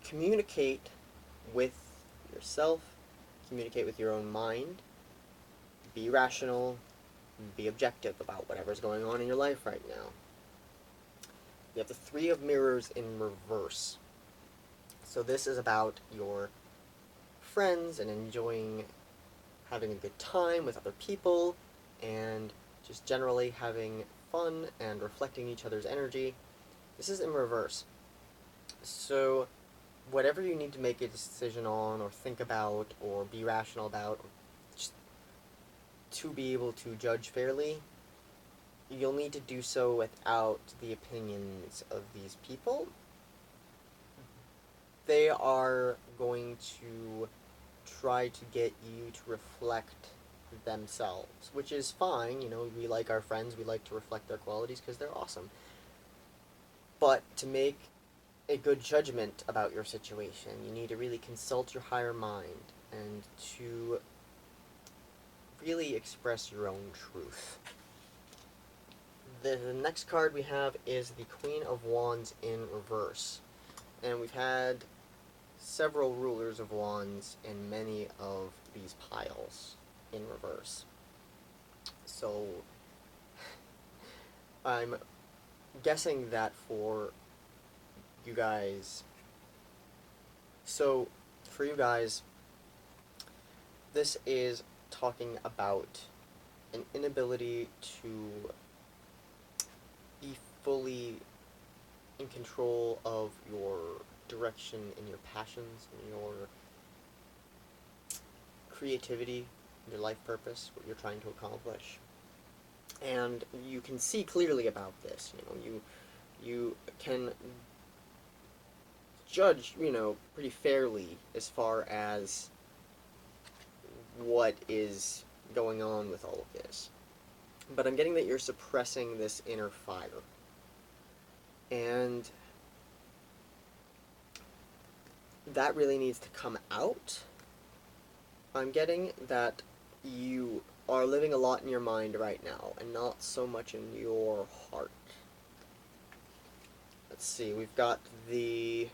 communicate with yourself, communicate with your own mind, be rational, be objective about whatever's going on in your life right now. You have the Three of Mirrors in reverse. So this is about your friends and enjoying having a good time with other people and just generally having fun and reflecting each other's energy. This is in reverse. So whatever you need to make a decision on or think about or be rational about, or just to be able to judge fairly, you'll need to do so without the opinions of these people. They are going to try to get you to reflect themselves, which is fine. You know, we like our friends, we like to reflect their qualities because they're awesome. But to make a good judgment about your situation, you need to really consult your higher mind and to really express your own truth. The next card we have is the Queen of Wands in reverse. And we've had several Rulers of Wands in many of these piles in reverse. So I'm guessing that for you guys, this is talking about an inability to be fully in control of your direction and your passions and your creativity, your life purpose, what you're trying to accomplish. And you can see clearly about this. You can judge, pretty fairly as far as what is going on with all of this. But I'm getting that you're suppressing this inner fire. And that really needs to come out. I'm getting that you are living a lot in your mind right now, and not so much in your heart. Let's see, we've got the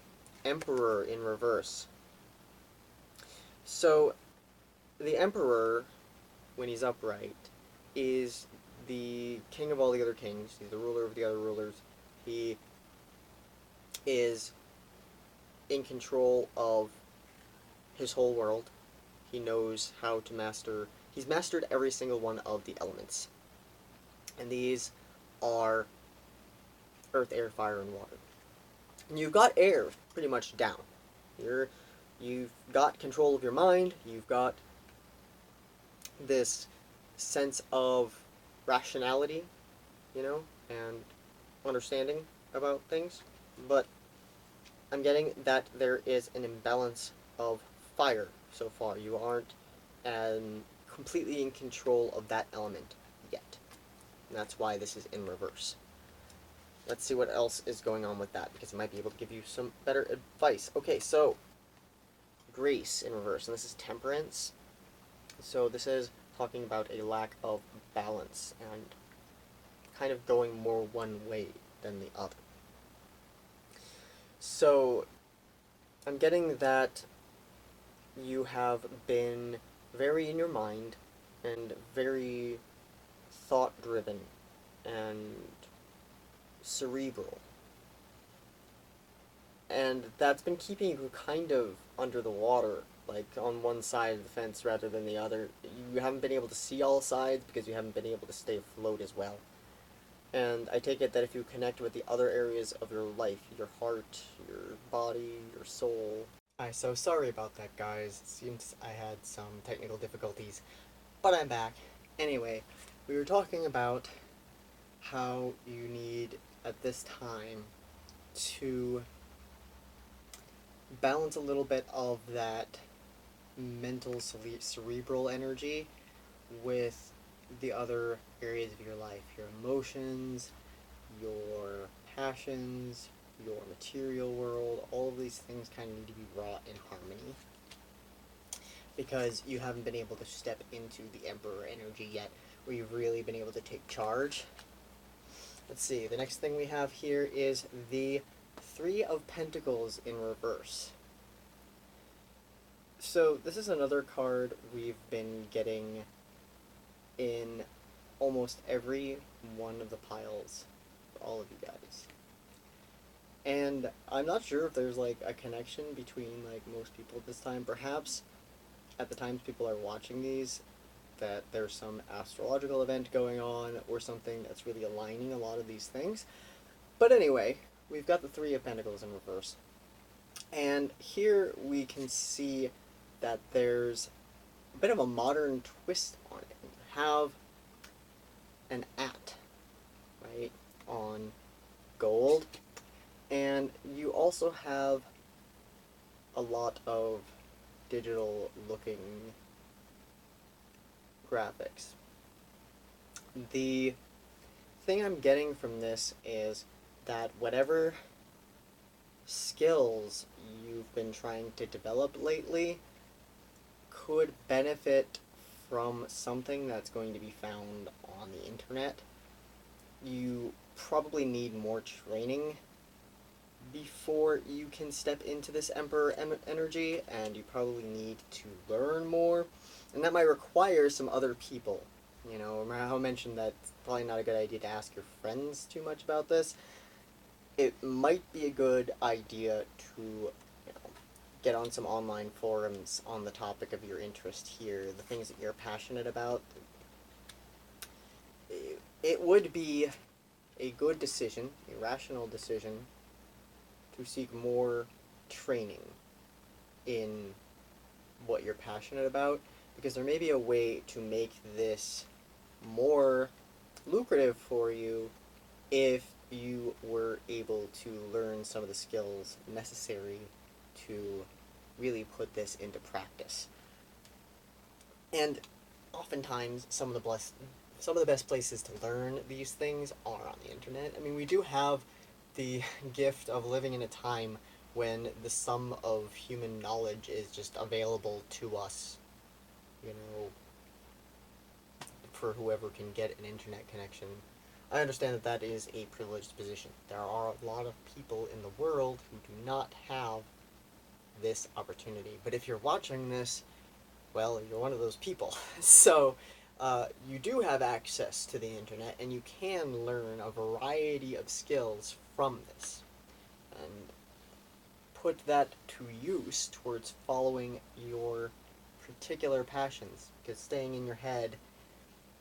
Emperor in reverse. So, the Emperor, when he's upright, is the king of all the other kings. He's the ruler of the other rulers. He is in control of his whole world. He knows how to master... He's mastered every single one of the elements. And these are earth, air, fire, and water. And you've got air pretty much down. You've got control of your mind. You've got this sense of rationality, and understanding about things. But I'm getting that there is an imbalance of fire so far. You aren't completely in control of that element yet. And that's why this is in reverse. Let's see what else is going on with that, because I might be able to give you some better advice. Okay, so Grace in reverse, and this is Temperance. So this is talking about a lack of balance and kind of going more one way than the other. So I'm getting that you have been very in your mind and very thought-driven and cerebral. And that's been keeping you kind of under the water, like on one side of the fence rather than the other. You haven't been able to see all sides because you haven't been able to stay afloat as well. And I take it that if you connect with the other areas of your life, your heart, your body, your soul... I'm so sorry about that, guys. It seems I had some technical difficulties, but I'm back. Anyway, we were talking about how you need, at this time, to balance a little bit of that mental, cerebral energy with the other areas of your life. Your emotions, your passions, your material world, all of these things kind of need to be wrought in harmony. because you haven't been able to step into the Emperor energy yet, where you've really been able to take charge. Let's see, the next thing we have here is the Three of Pentacles in reverse. So this is another card we've been getting in almost every one of the piles for all of you guys. And I'm not sure if there's like a connection between like most people at this time. Perhaps at the times people are watching these, that there's some astrological event going on or something that's really aligning a lot of these things. But anyway, we've got the Three of Pentacles in reverse. And here we can see that there's a bit of a modern twist on it. You have an at, right, on gold, and you also have a lot of digital looking graphics. The thing I'm getting from this is that whatever skills you've been trying to develop lately could benefit from something that's going to be found on the internet. You probably need more training before you can step into this Emperor energy, and you probably need to learn more, and that might require some other people. You know, remember how I mentioned that it's probably not a good idea to ask your friends too much about this. It might be a good idea to get on some online forums on the topic of your interest here, the things that you're passionate about. It would be a good decision, a rational decision, to seek more training in what you're passionate about, because there may be a way to make this more lucrative for you if you were able to learn some of the skills necessary to really put this into practice. And oftentimes some of the best places to learn these things are on the internet. I mean, we do have the gift of living in a time when the sum of human knowledge is just available to us, you know, for whoever can get an internet connection. I understand that that is a privileged position. There are a lot of people in the world who do not have this opportunity. But if you're watching this, well, you're one of those people. So, you do have access to the internet, and you can learn a variety of skills from this. And put that to use towards following your particular passions, because staying in your head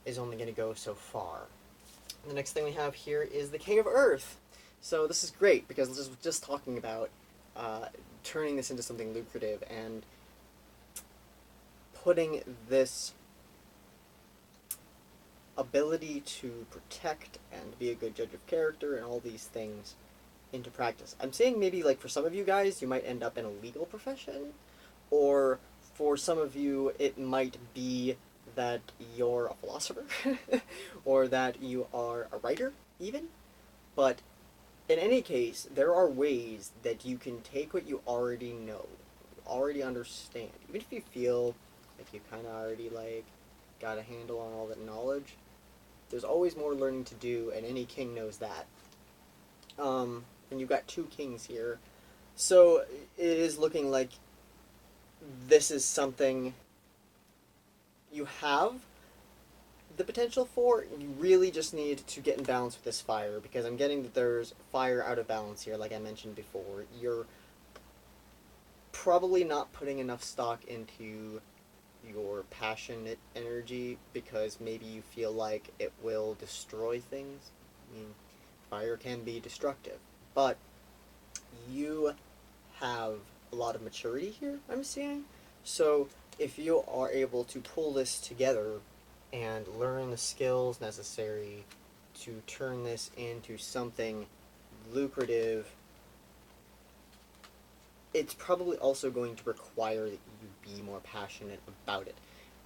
is only going to go so far. The next thing we have here is the King of Earth. So this is great, because this was just talking about turning this into something lucrative and putting this ability to protect and be a good judge of character and all these things into practice. I'm saying maybe like for some of you guys you might end up in a legal profession, or for some of you it might be that you're a philosopher or that you are a writer even. But in any case, there are ways that you can take what you already know, already understand, even if you feel like you kind of already like got a handle on all that knowledge. There's always more learning to do, and any king knows that. And you've got two kings here, so it is looking like this is something you have the potential for. You really just need to get in balance with this fire, because I'm getting that there's fire out of balance here, like I mentioned before. You're probably not putting enough stock into your passionate energy, because maybe you feel like it will destroy things. I mean, fire can be destructive, but you have a lot of maturity here, I'm seeing. So if you are able to pull this together and learn the skills necessary to turn this into something lucrative, it's probably also going to require that you be more passionate about it.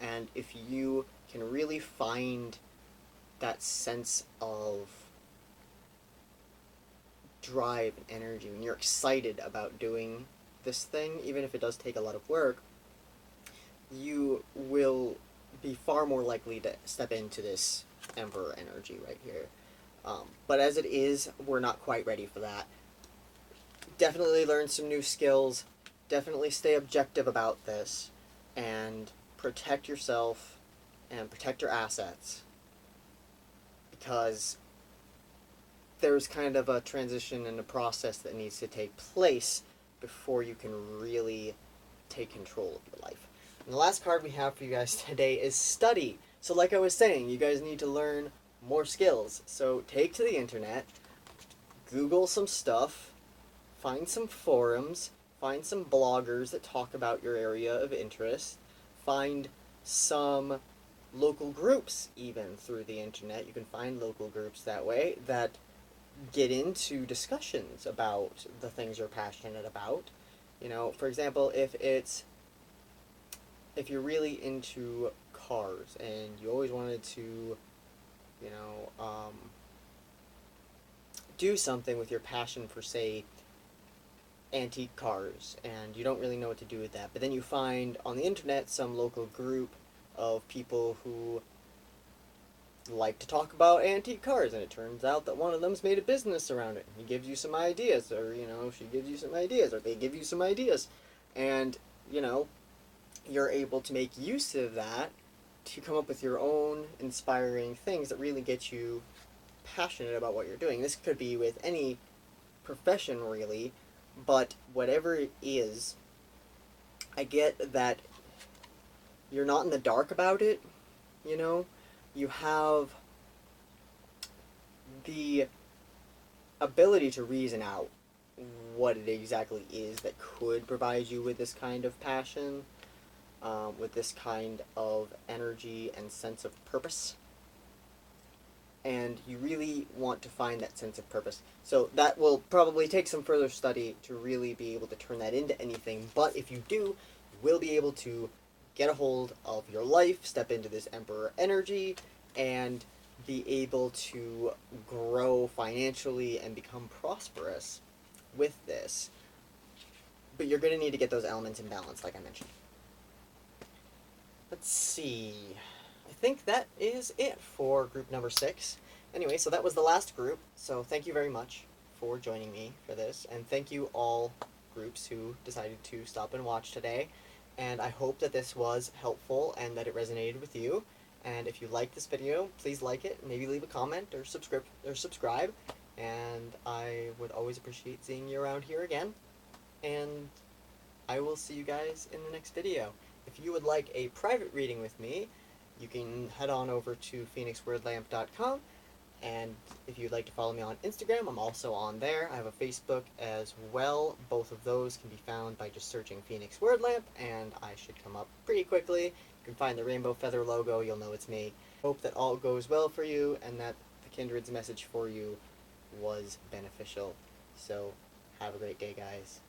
And if you can really find that sense of drive and energy, and you're excited about doing this thing, even if it does take a lot of work, you will be far more likely to step into this Emperor energy right here. But as it is, we're not quite ready for that. Definitely learn some new skills. Definitely stay objective about this. And protect yourself and protect your assets. Because there's kind of a transition and a process that needs to take place before you can really take control of your life. And the last card we have for you guys today is Study. So like I was saying, you guys need to learn more skills. So take to the internet, Google some stuff, find some forums, find some bloggers that talk about your area of interest, find some local groups even through the internet. You can find local groups that way that get into discussions about the things you're passionate about. You know, for example, if you're really into cars and you always wanted to, you know, do something with your passion for, say, antique cars, and you don't really know what to do with that, but then you find on the internet some local group of people who like to talk about antique cars, and it turns out that one of them's made a business around it. He gives you some ideas, or, you know, she gives you some ideas, or they give you some ideas, and, you know, you're able to make use of that to come up with your own inspiring things that really get you passionate about what you're doing. This could be with any profession, really, but whatever it is, I get that you're not in the dark about it, you know? You have the ability to reason out what it exactly is that could provide you with this kind of passion, with this kind of energy and sense of purpose. And you really want to find that sense of purpose. So that will probably take some further study to really be able to turn that into anything. But if you do, you will be able to get a hold of your life, step into this Emperor energy, and be able to grow financially and become prosperous with this. But you're going to need to get those elements in balance, like I mentioned. Let's see. I think that is it for group number 6. Anyway, so that was the last group. So thank you very much for joining me for this. And thank you all groups who decided to stop and watch today. And I hope that this was helpful and that it resonated with you. And if you liked this video, please like it, maybe leave a comment or subscribe. And I would always appreciate seeing you around here again. And I will see you guys in the next video. If you would like a private reading with me, you can head on over to phoenixwordlamp.com. And if you'd like to follow me on Instagram, I'm also on there. I have a Facebook as well. Both of those can be found by just searching Phoenix Wordlamp, and I should come up pretty quickly. You can find the rainbow feather logo, you'll know it's me. Hope that all goes well for you, and that the Kindred's message for you was beneficial. So, have a great day, guys.